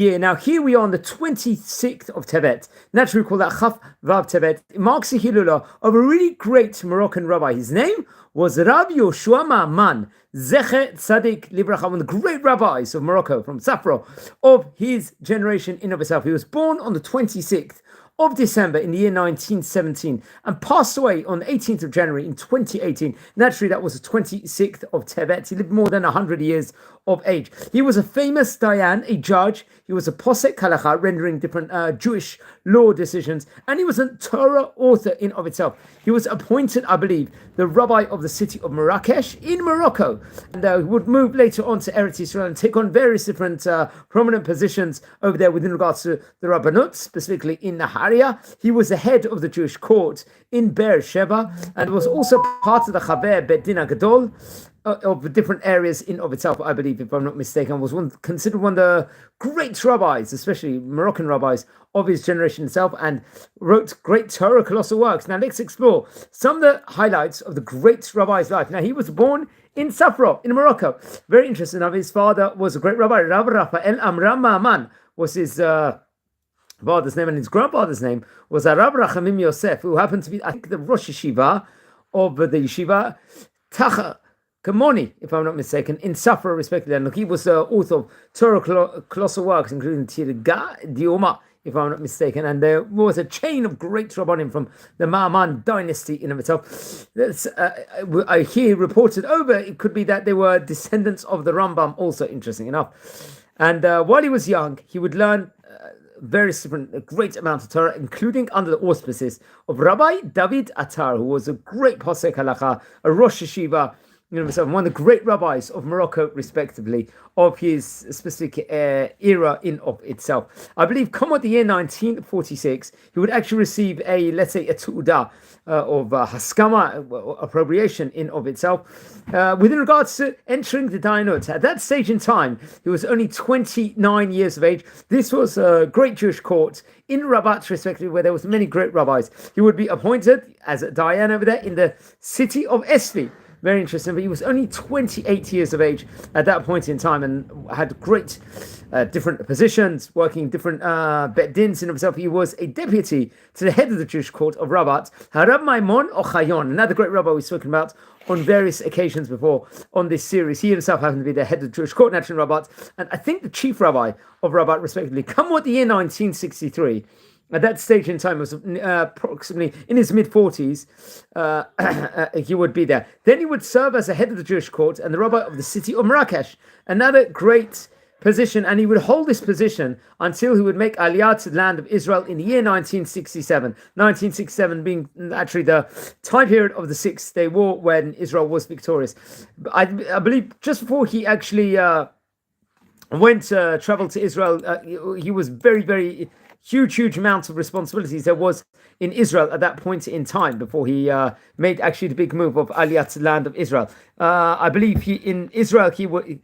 Yeah, now here we are on the 26th of Tevet. Naturally, we call that Chaf Vav Tevet. It marks the Hilula of a really great Moroccan rabbi. His name was Rabbi Yehoshua Maman Z'tl, one of the great rabbis of Morocco, from Safra, of his generation in of itself. He was born on the 26th of December in the year 1917 and passed away on the 18th of January in 2018. Naturally, that was the 26th of Tevet. He lived more than 100 years of age. He was a famous Diane, a judge. He was a Posek Halacha, rendering different Jewish law decisions, and he was a Torah author in of itself. He was appointed, I believe, the rabbi of the city of Marakesh in Morocco, and he would move later on to Eretz Israel and take on various different prominent positions over there within regards to the Rabbanut, specifically in the Haria. He was the head of the Jewish court in Beersheba and was also part of the Chaver Bedin Gadol of different areas in of itself, I believe, if I'm not mistaken, was considered one of the great rabbis, especially Moroccan rabbis of his generation itself, and wrote great Torah colossal works. Now let's explore some of the highlights of the great rabbi's life. Now he was born in Safra, in Morocco. Very interesting. Now his father was a great rabbi. Rabbi Maman was his father's name, and his grandfather's name was Rabbi Rachamim Yosef, who happened to be, I think, the Rosh Yeshiva of the Yeshiva Tacha Kamoni, if I'm not mistaken, in Safra, respectively. And he was the author of Torah colossal works, including Tirga Dioma, if I'm not mistaken. And there was a chain of great rabbanim from the Maamán dynasty in of itself. I hear reported over, it could be that they were descendants of the Rambam, also interesting enough. And while he was young, he would learn various different great amounts of Torah, including under the auspices of Rabbi David Attar, who was a great Posek Halacha, a Rosh Yeshiva, one of the great rabbis of Morocco, respectively, of his specific era in of itself. I believe, come at the year 1946, he would actually receive a, let's say, a tu'udah of haskama, appropriation in of itself, within regards to entering the Dayanut. At that stage in time, he was only 29 years of age. This was a great Jewish court in Rabat, respectively, where there was many great rabbis. He would be appointed as a Diane over there in the city of Esfi. Very interesting, but he was only 28 years of age at that point in time and had great different positions, working different bet-dins in himself. He was a deputy to the head of the Jewish court of Rabat, Rabbi Maimon or Kayhan, another great rabbi we've spoken about on various occasions before on this series. He himself happened to be the head of the Jewish court naturally in Rabat, and I think the chief rabbi of Rabat, respectively. Come what the year 1963, at that stage in time, was approximately in his mid-40s, he would be there. Then he would serve as the head of the Jewish court and the rabbi of the city of Marakesh, another great position, and he would hold this position until he would make Aliyah to the land of Israel in the year 1967. 1967 being actually the time period of the Six-Day War when Israel was victorious. I believe just before he actually traveled to Israel, he was very, very huge amounts of responsibilities there was in Israel at that point in time before he made actually the big move of Aliyah to the land of Israel. I believe in Israel he would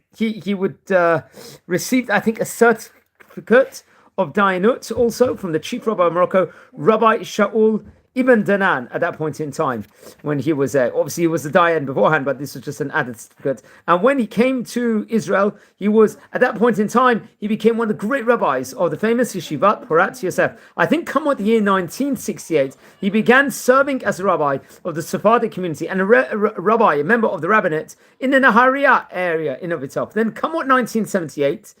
receive, I think, a certificate of Dayanut also from the chief rabbi of Morocco, Rabbi Shaul Ibn Danan, at that point in time when he was there. Obviously, he was the Diane beforehand, but this was just an added certificate. And when he came to Israel, he was, at that point in time, he became one of the great rabbis of the famous Yeshivat Porat Yosef. I think come what the year 1968, he began serving as a rabbi of the Sephardic community and a rabbi, a member of the rabbinate in the Nahariya area in of itself. Then come what 1978,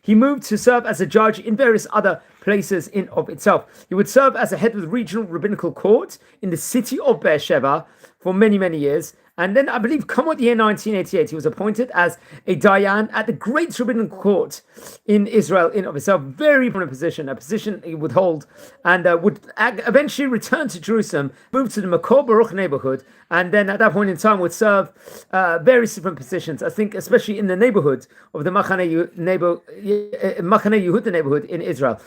he moved to serve as a judge in various other places in of itself. He would serve as a head of the regional rabbinical court in the city of Beersheba for many years. And then I believe, come what the year 1988, he was appointed as a Dayan at the great rabbinical court in Israel in of itself. Very important position, a position he would hold, and would eventually return to Jerusalem, move to the Makor Baruch neighborhood, and then at that point in time would serve various different positions. I think especially in the neighborhood of the Machane Yehuda neighborhood in Israel.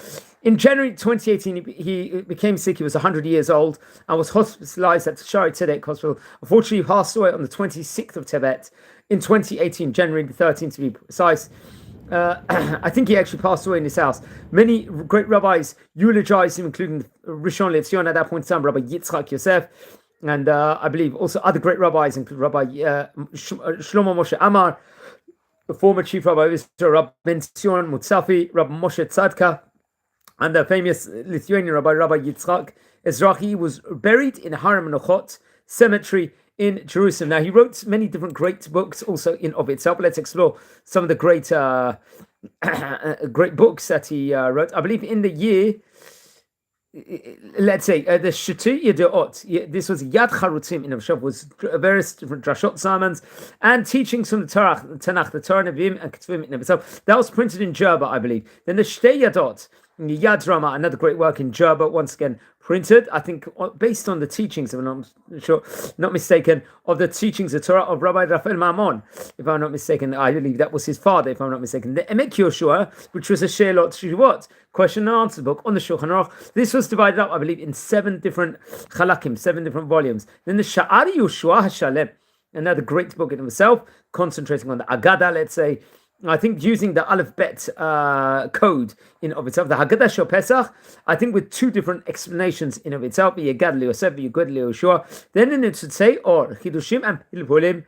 In January 2018, he became sick. He was 100 years old and was hospitalized at Shari Tzedek Hospital. Unfortunately, he passed away on the 26th of Tevet in 2018, January the 13th to be precise. I think he actually passed away in his house. Many great rabbis eulogized him, including Rishon LeZion at that point in time, Rabbi Yitzchak Yosef, and I believe also other great rabbis, including Rabbi Shlomo Moshe Amar, the former chief rabbi of Israel, Rabbi Ben Sion Mutzafi, Rabbi Moshe Tzadka, and the famous Lithuanian Rabbi Yitzchak Ezrahi was buried in Har Menachot Cemetery in Jerusalem. Now, he wrote many different great books also in of itself. Let's explore some of the great great books that he wrote. I believe in the year, let's say, the Shutu Yedeot. This was Yad Charutzim in Avshav, was various different drashot sermons and teachings from the Tanakh, the Torah, Nevi'im, and Ketuvim in itself. That was printed in Gerba, I believe. Then the Shtei Yadot, Yad Rama, another great work in Gerba, once again printed, I think, based on the teachings, if I'm not mistaken, of the teachings of Torah of Rabbi Raphael Mammon, if I'm not mistaken. I believe that was his father, if I'm not mistaken. The Emek Yehoshua, which was a Sheilot Shuvot, question and answer book on the Shulchan Aruch. This was divided up, I believe, in 7 different chalakim, 7 different volumes. Then the Sha'ar Yehoshua HaShalem, another great book in itself, concentrating on the Agada, let's say, I think using the Aleph Bet code in of itself, the Haggadah Shel Pesach, I think with 2 different explanations in of itself, Yegad Le'Yosef, Yegad Le'Yehoshua. Then it should say, or Chidushim and Hilpulim,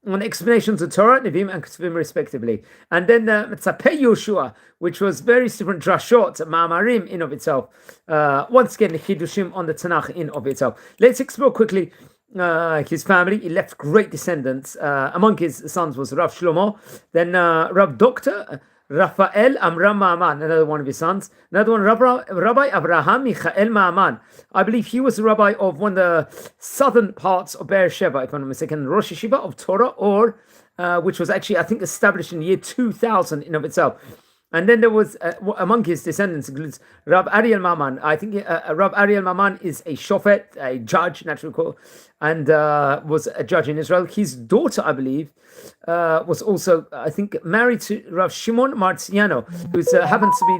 on explanations of Torah, Nevi'im, and Ketuvim respectively. And then the Mitzapeh Yehoshua, which was various different drashot, Ma'amarim in of itself. Once again, Chidushim on the Tanakh in of itself. Let's explore quickly his family. He left great descendants. Among his sons was Rav Shlomo, then Rav Dr. Raphael Amram Maman, another one of his sons. Another one, Rabbi Abraham Michael Maman. I believe he was the rabbi of one of the southern parts of Beersheba, if I'm not mistaken, Rosh Yeshiva of Torah, or which was actually, I think, established in the year 2000 in of itself. And then there was, among his descendants includes Rab Ariel Maman. I think Rab Ariel Maman is a shofet, a judge, naturally called, and was a judge in Israel. His daughter, I believe, was also, I think, married to Rav Shimon Marziano, who happens to be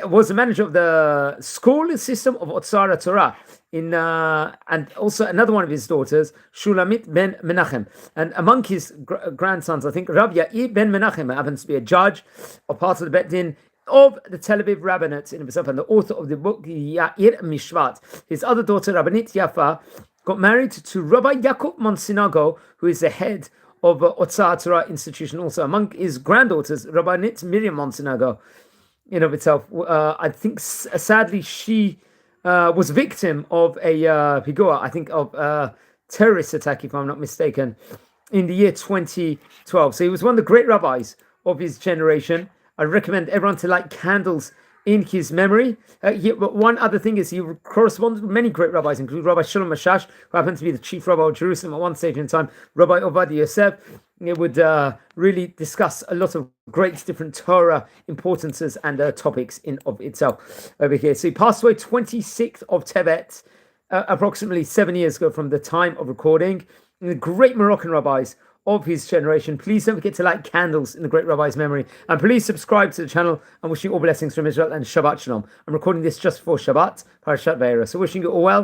was the manager of the school system of Otzara Torah. And also another one of his daughters, Shulamit ben Menachem. And among his grandsons, I think Rabbi Yair ben Menachem happens to be a judge or part of the Bet Din of the Tel Aviv Rabbinate in himself, and the author of the book Yair Mishvat. His other daughter, Rabbanit Yafa, got married to Rabbi Yaakov Monsinago, who is the head of Otzar Torah institution. Also among his granddaughters, Rabbanit Miriam Monsinago in of itself. I think sadly she was victim of a pigua, I think of a terrorist attack, if I'm not mistaken, in the year 2012. So he was one of the great rabbis of his generation. I recommend everyone to light candles in his memory. But one other thing is he corresponded with many great rabbis, including Rabbi Shalom Mashash, who happened to be the chief rabbi of Jerusalem at one stage in time, Rabbi Ovadia Yosef. It would really discuss a lot of great different Torah importances and topics in of itself over here. So he passed away 26th of Tevet, approximately 7 years ago from the time of recording. The great Moroccan rabbis of his generation. Please don't forget to light candles in the great rabbi's memory, and please subscribe to the channel. And wishing you all blessings from Israel and Shabbat Shalom. I'm recording this just before Shabbat, Parashat Vayera. So wishing you all well.